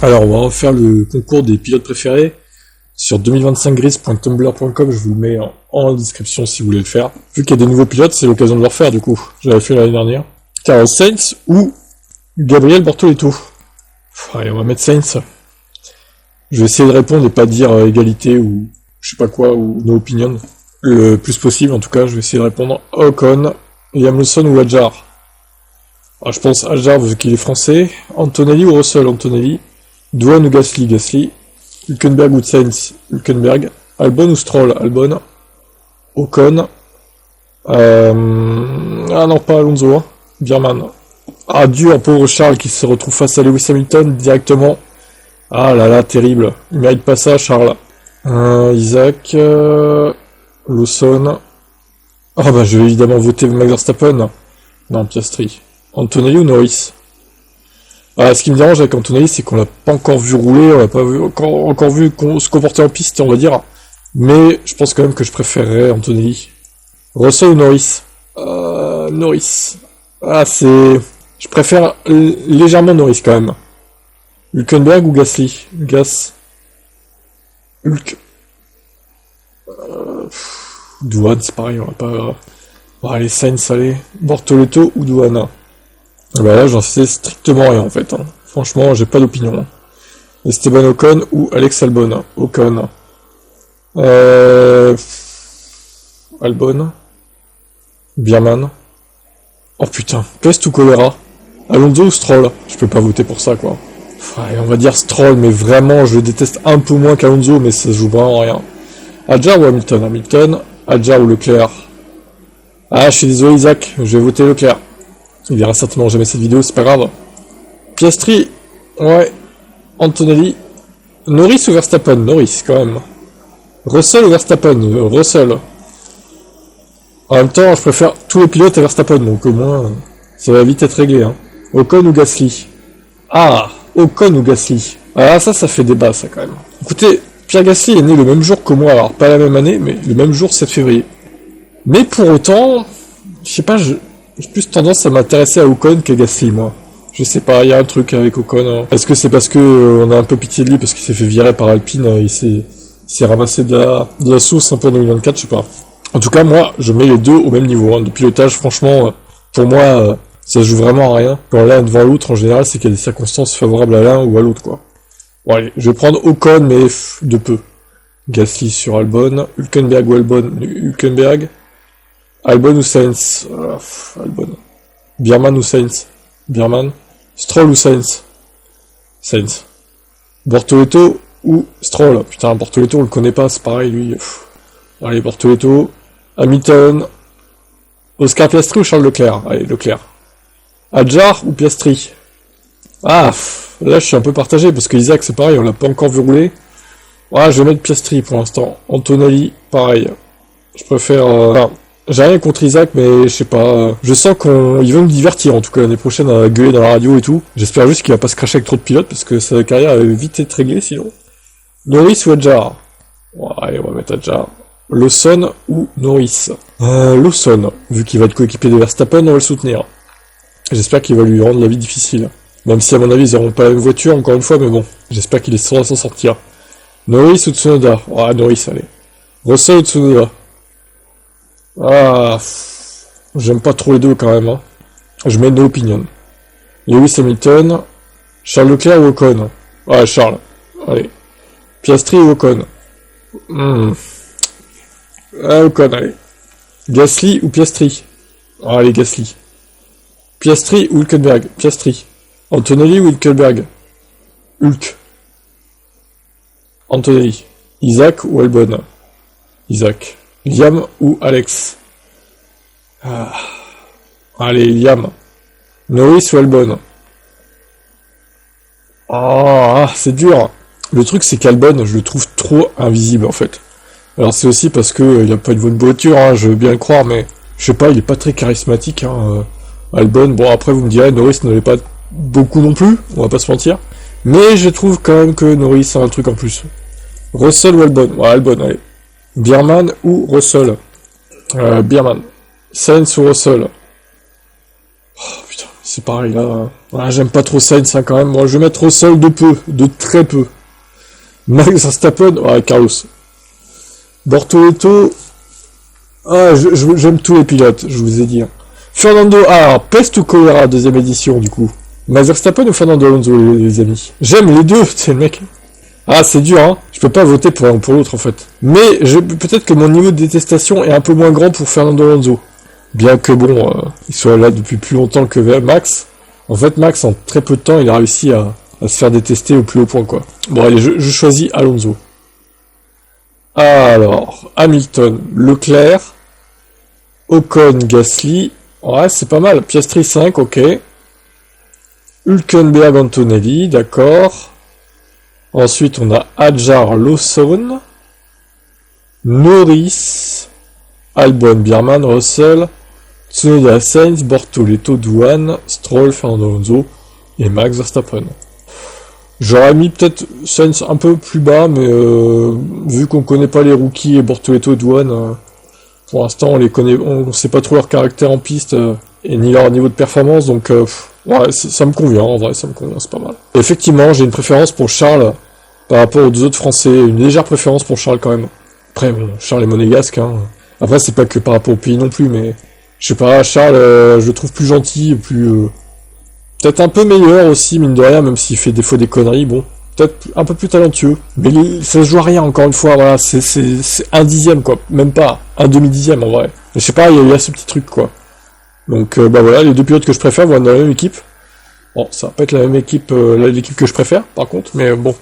Alors, on va refaire le concours des pilotes préférés sur 2025gris.tumblr.com. Je vous le mets en description si vous voulez le faire. Vu qu'il y a des nouveaux pilotes, c'est l'occasion de le refaire du coup. J'avais fait l'année dernière. Carlos Sainz ou Gabriel Bortoleto. Allez, on va mettre Sainz. Je vais essayer de répondre et pas dire égalité ou je sais pas quoi, ou no opinion. Le plus possible, en tout cas, je vais essayer de répondre. Ocon, Liam Lawson ou Hadjar. Alors, je pense Hadjar vu qu'il est français. Antonelli ou Russell, Antonelli. Dwan ou Gasly, Gasly. Hülkenberg ou Sainz, Hülkenberg. Albon ou Stroll, Albon. Ocon. Ah non, pas Alonso, hein. Bierman. Ah, dur, pauvre Charles qui se retrouve face à Lewis Hamilton directement. Ah là là, terrible. Il mérite pas ça, Charles. Isaac. Lawson. Ah bah, je vais évidemment voter Max Verstappen. Non, Piastri. Antonelli ou Norris? Ah, ce qui me dérange avec Antonelli, c'est qu'on l'a pas encore vu rouler, on l'a pas vu, encore vu se comporter en piste, on va dire. Mais je pense quand même que je préférerais Antonelli. Russell ou Norris? Norris. Ah, c'est... Je préfère légèrement Norris quand même. Hülkenberg ou Gasly? Hulk. Douane, c'est pareil, on va pas... Bon, allez, Sainz, allez. Bortoleto ou Douane? Bah là, j'en sais strictement rien en fait. Hein. Franchement, j'ai pas d'opinion. Esteban Ocon ou Alex Albon? Ocon. Albon. Bierman. Oh putain. Pest ou choléra? Alonso ou Stroll? Je peux pas voter pour ça quoi. Ouais, on va dire Stroll, mais vraiment, je le déteste un peu moins qu'Alonso, mais ça se joue vraiment rien. Hadjar ou Hamilton? Hamilton. Hadjar ou Leclerc? Ah, je suis désolé Isaac, je vais voter Leclerc. Il verra certainement jamais cette vidéo, c'est pas grave. Piastri, ouais. Antonelli. Norris ou Verstappen? Norris, quand même. Russell ou Verstappen? Russell. En même temps, je préfère tous les pilotes à Verstappen, donc au moins, ça va vite être réglé. Hein. Ocon ou Gasly? Ah, Ocon ou Gasly? Ah, ça fait débat, ça, quand même. Écoutez, Pierre Gasly est né le même jour que moi, alors pas la même année, mais le même jour, 7 février. Mais pour autant, je sais pas, j'ai plus tendance à m'intéresser à Ocon qu'à Gasly, moi. Je sais pas, il y a un truc avec Ocon. Hein. Est-ce que c'est parce que on a un peu pitié de lui parce qu'il s'est fait virer par Alpine, il s'est ramassé de la sauce un peu en 2024, je sais pas. En tout cas, moi, je mets les deux au même niveau. Hein. De pilotage, franchement, pour moi, ça se joue vraiment à rien. Quand l'un est devant l'autre, en général, c'est qu'il y a des circonstances favorables à l'un ou à l'autre, quoi. Bon, allez, je vais prendre Ocon, mais de peu. Gasly sur Albon, Hülkenberg ou Albon, Hülkenberg. Albon ou Sainz? Albon. Bierman ou Sainz? Bierman. Stroll ou Sainz? Sainz. Bortoleto ou Stroll? Putain, Bortoleto, on le connaît pas, c'est pareil, lui. Allez, Bortoleto. Hamilton. Oscar Piastri ou Charles Leclerc? Allez, Leclerc. Hadjar ou Piastri? Ah, là, je suis un peu partagé, parce que Isaac, c'est pareil, on l'a pas encore vu rouler. Ouais, je vais mettre Piastri pour l'instant. Antonelli, pareil. Je préfère... Enfin, j'ai rien contre Isaac, mais je sais pas. Je sens qu'il veut me divertir, en tout cas, l'année prochaine, à gueuler dans la radio et tout. J'espère juste qu'il va pas se cracher avec trop de pilotes, parce que sa carrière va vite être réglée, sinon. Norris ou Hadjar? Ouais, allez, on va mettre Hadjar. Lawson ou Norris? Lawson. Vu qu'il va être coéquipier de Verstappen, on va le soutenir. J'espère qu'il va lui rendre la vie difficile. Même si, à mon avis, ils n'auront pas la même voiture, encore une fois, mais bon. J'espère qu'il saura s'en sortir. Norris ou Tsunoda? Ouais, Norris, allez. Russell ou Tsunoda? Ah, j'aime pas trop les deux quand même. Hein. Je mets no opinion. Lewis Hamilton, Charles Leclerc ou Ocon? Ouais, Charles. Allez. Piastri ou Ocon? Ocon, allez. Gasly ou Piastri? Allez, Gasly. Piastri ou Hülkenberg? Piastri. Antonelli ou Hülkenberg? Hulk. Antonelli. Isaac ou Albon? Isaac. Liam ou Alex? Allez, Liam. Norris ou Albon? C'est dur. Le truc, c'est qu'Albon, je le trouve trop invisible, en fait. Alors, c'est aussi parce que il a pas une bonne voiture, hein, je veux bien le croire, mais je sais pas, il est pas très charismatique, hein. Albon, bon, après, vous me direz, Norris ne l'est pas beaucoup non plus, on va pas se mentir. Mais je trouve quand même que Norris a un truc en plus. Russell ou Albon? Ouais, Albon, allez. Bierman ou Russell? Bierman. Sainz ou Russell? Oh putain, c'est pareil là. Voilà, j'aime pas trop Sainz hein, quand même. Moi, je vais mettre Russell de très peu. Max Verstappen, ouais, Carlos. Bortoleto, ah, j'aime tous les pilotes, je vous ai dit. Hein. Fernando, alors, peste ou choléra, deuxième édition du coup. Max Verstappen ou Fernando Alonso, les amis. J'aime les deux, c'est le mec. Ah, c'est dur, hein. Je peux pas voter pour l'un ou pour l'autre, en fait. Mais peut-être que mon niveau de détestation est un peu moins grand pour Fernando Alonso. Bien que, bon, il soit là depuis plus longtemps que Max. En fait, Max, en très peu de temps, il a réussi à se faire détester au plus haut point, quoi. Bon, allez, je choisis Alonso. Alors, Hamilton, Leclerc, Ocon, Gasly. Ouais, c'est pas mal. Piastri 5, ok. Hülkenberg, Antonelli, d'accord. Ensuite, on a Hadjar, Lawson, Norris, Albon, Bierman, Russell, Tsunoda, Sainz, Bortoleto, Douane, Stroll, Fernando Alonso et Max Verstappen. J'aurais mis peut-être Sainz un peu plus bas, mais vu qu'on connaît pas les rookies et Bortoleto et Douane, pour l'instant on les connaît, on sait pas trop leur caractère en piste et ni leur niveau de performance, donc ouais, ça me convient, en vrai, ça me convient, c'est pas mal. Et effectivement, j'ai une préférence pour Charles par rapport aux deux autres Français, une légère préférence pour Charles quand même. Après, bon, Charles est monégasque, hein. Après, c'est pas que par rapport au pays non plus, mais je sais pas, Charles, je le trouve plus gentil, plus peut-être un peu meilleur aussi, mine de rien, même s'il fait des fois des conneries, bon, peut-être un peu plus talentueux. Mais ça se joue à rien, encore une fois, voilà, c'est un dixième, quoi, même pas, un demi-dixième, en vrai. Je sais pas, il y a ce petit truc, quoi. Donc, bah voilà, les deux pilotes que je préfère vont être dans la même équipe. Bon, ça va pas être la même équipe, l'équipe que je préfère, par contre, mais bon.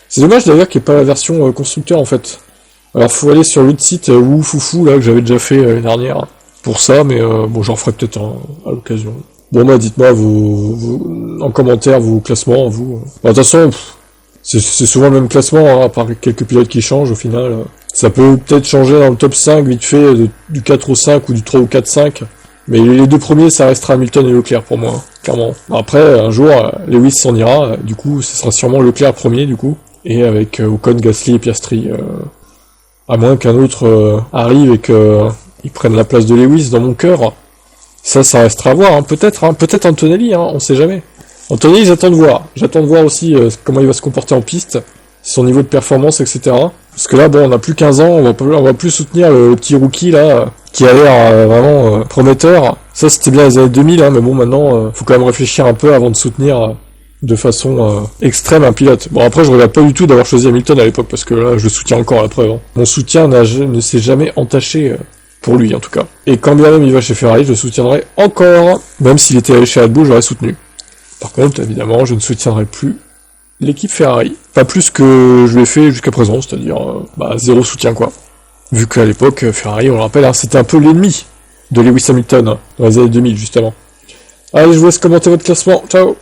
C'est dommage d'ailleurs qu'il n'y ait pas la version constructeur, en fait. Alors, faut aller sur l'autre site, Woufoufou, là, que j'avais déjà fait l'année dernière, pour ça, mais bon, j'en ferai peut-être à l'occasion. Bon, bah, dites-moi en commentaire vos classements, vous. Bah, de toute façon, c'est souvent le même classement, hein, à part quelques pilotes qui changent, au final. Ça peut peut-être changer dans le top 5, vite fait, du 4 au 5, ou du 3 au 4-5. Mais les deux premiers, ça restera Hamilton et Leclerc pour moi, hein, clairement. Après, un jour, Lewis s'en ira, du coup, ce sera sûrement Leclerc premier, du coup. Et avec Ocon, Gasly et Piastri. À moins qu'un autre arrive et qu'il prenne la place de Lewis dans mon cœur. Ça restera à voir, hein. Peut-être Antonelli, hein, on sait jamais. Antonelli, j'attends de voir. J'attends de voir aussi comment il va se comporter en piste, son niveau de performance, etc. Parce que là, bon, on a plus 15 ans, on va plus soutenir le petit rookie, là, qui a l'air vraiment prometteur. Ça, c'était bien les années 2000, hein, mais bon, maintenant, faut quand même réfléchir un peu avant de soutenir de façon extrême un pilote. Bon, après, je regrette pas du tout d'avoir choisi Hamilton à l'époque, parce que là, je le soutiens encore, la preuve. Hein. Mon soutien ne s'est jamais entaché... pour lui en tout cas. Et quand bien même il va chez Ferrari, je le soutiendrai encore. Même s'il était allé chez Red Bull, j'aurais soutenu. Par contre, évidemment, je ne soutiendrai plus l'équipe Ferrari. Pas plus que je l'ai fait jusqu'à présent, c'est-à-dire zéro soutien quoi. Vu qu'à l'époque, Ferrari, on le rappelle, hein, c'était un peu l'ennemi de Lewis Hamilton, hein, dans les années 2000 justement. Allez, je vous laisse commenter votre classement. Ciao.